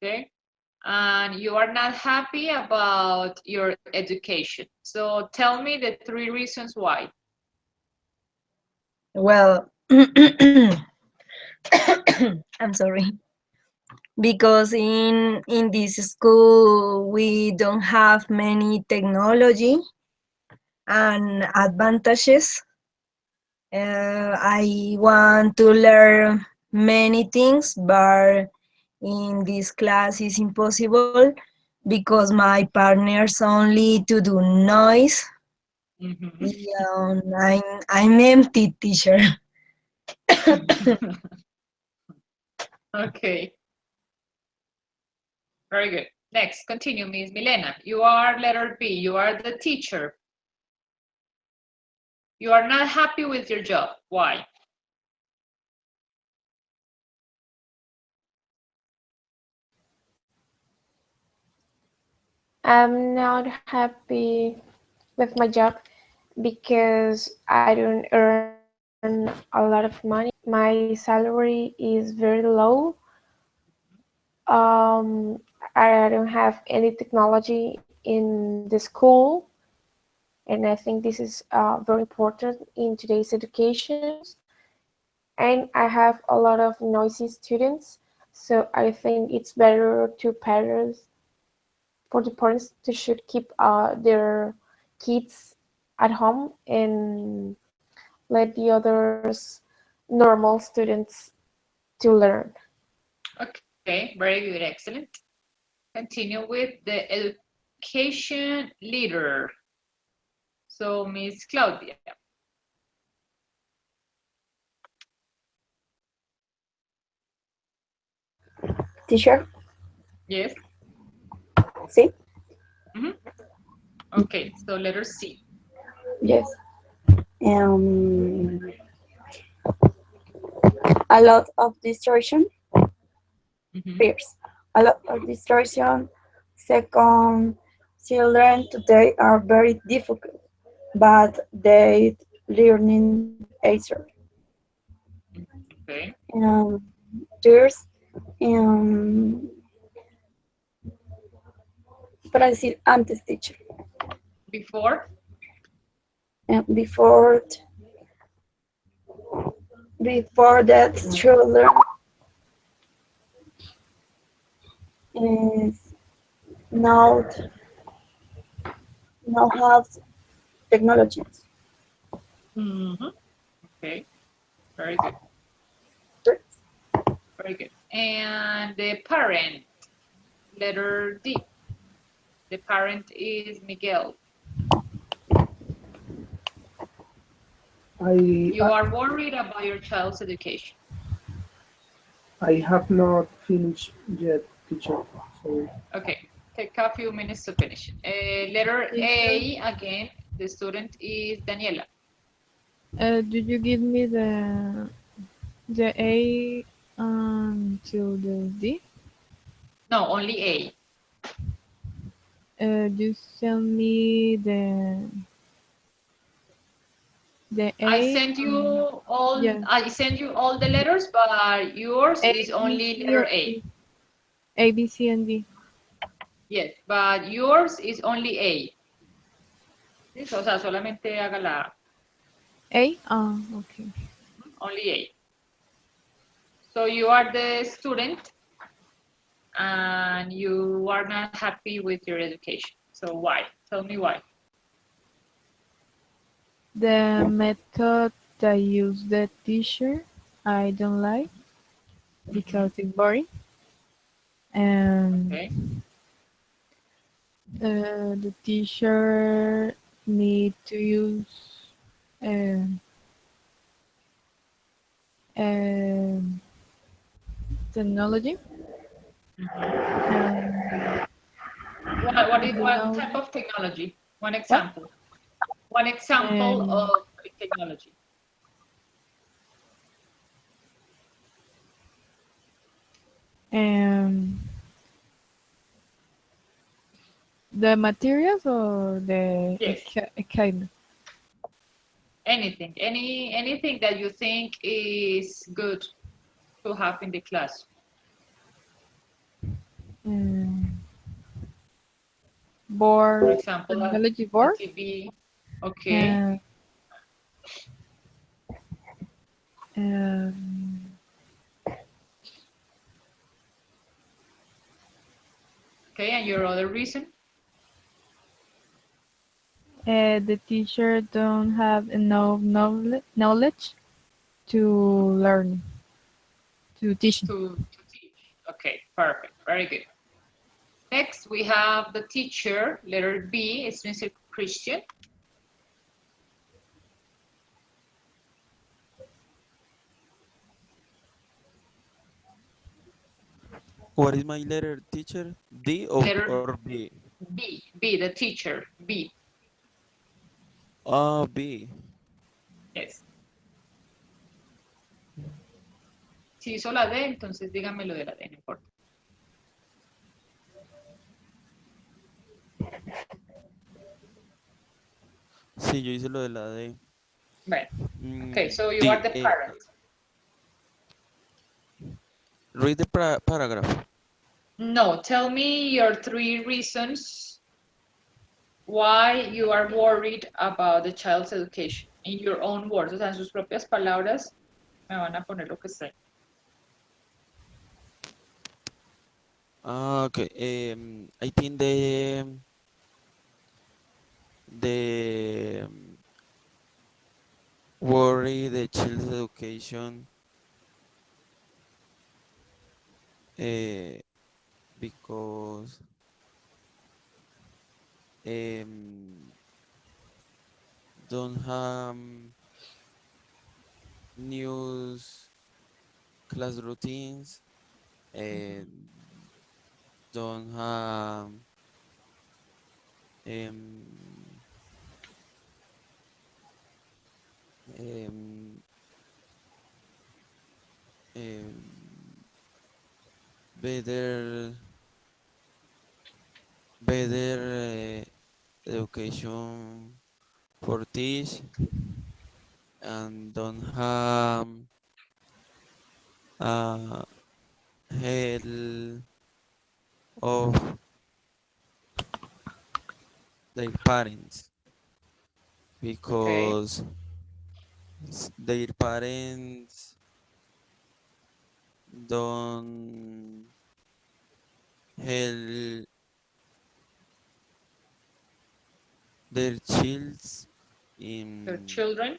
okay? And you are not happy about your education. So tell me the 3 reasons why. Well, I'm sorry. Because in this school we don't have many technology and advantages. I want to learn many things, but in this class is impossible because my partners only to do noise. Yeah, I'm empty teacher. Okay, very good. Next, continue, Miss Milena. You are letter B, you are the teacher. You are not happy with your job. Why? I'm not happy with my job because I don't earn a lot of money. My salary is very low. Um, I don't have any technology in the school, and I think this is very important in today's education. And I have a lot of noisy students, so I think it's better for the parents to should keep their kids at home and let the others normal students to learn. Okay, very good, excellent. Continue with the education leader. So, Miss Claudia. Teacher, Yes? see? Okay, so letter C. Yes. Um, a lot of distraction. First, a lot of distraction. Second, children today are very difficult, but they learning easier. Okay. Third, um, para decir antes, teacher. Before? Before that, children is not have technologies. Okay, very good. Very good. And the parent, letter D. The parent is Miguel. You are worried about your child's education. I have not finished yet, teacher. So Okay, take a few minutes to finish. Letter A, again, the student is Daniela. Did you give me the A until the D? No, only A. You send me the A. I sent you all. yeah. I sent you all the letters, but yours A, is only B, C, letter and A. D. A, B, C, and D. Yes, but yours is only A. ¿Listo? O sea, solamente haga la A? Ah, okay. only A. So you are the student, and you are not happy with your education. So why? Tell me why. The method that use the teacher I don't like because it's boring. And Okay. The teacher need to use uh, technology. What type of technology? One example. One example of technology. The materials or the Yes. equipment? Anything, anything that you think is good to have in the class. Board, For example, technology board. TV. Okay. Okay, and your other reason? The teacher don't have enough knowledge to learn, to teach. To teach. Okay, perfect. Very good. Next, we have the teacher, letter B, it's Mr. Christian. What is my letter, teacher? D or, Letter or B? B, the teacher, B. Oh, B. Yes. Si hizo la D, entonces dígame lo de la D, no importa. Sí, yo hice lo de la D. Right. Okay, so you are the parent. Read the paragraph. No, tell me your 3 reasons why you are worried about the child's education in your own words. O sea, en sus propias palabras me van a poner lo que sé. Okay. I think the worry the child's education because don't have news class routines and don't have better education for teach and don't have help of their parents because their parents don't help their childs Your in children?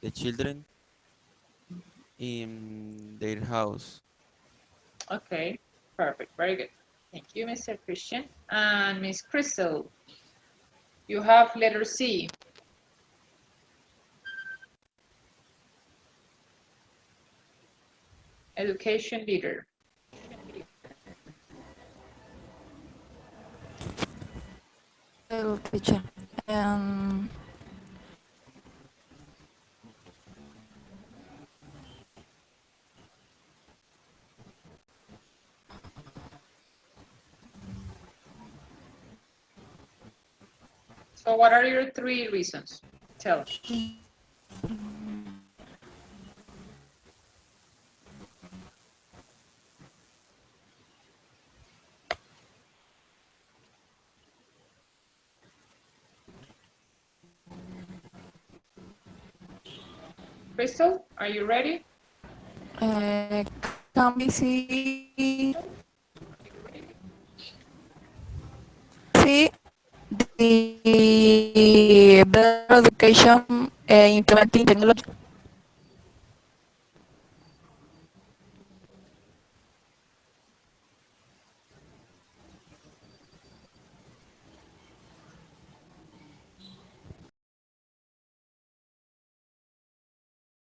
the children in their house. Okay, perfect, very good. Thank you, Mr. Christian. And Miss Crystal, you have letter C. Education leader. Well, teacher. Um, So what are your 3 reasons? Tell us. Crystal, are you ready? can we see the better education implementing technology?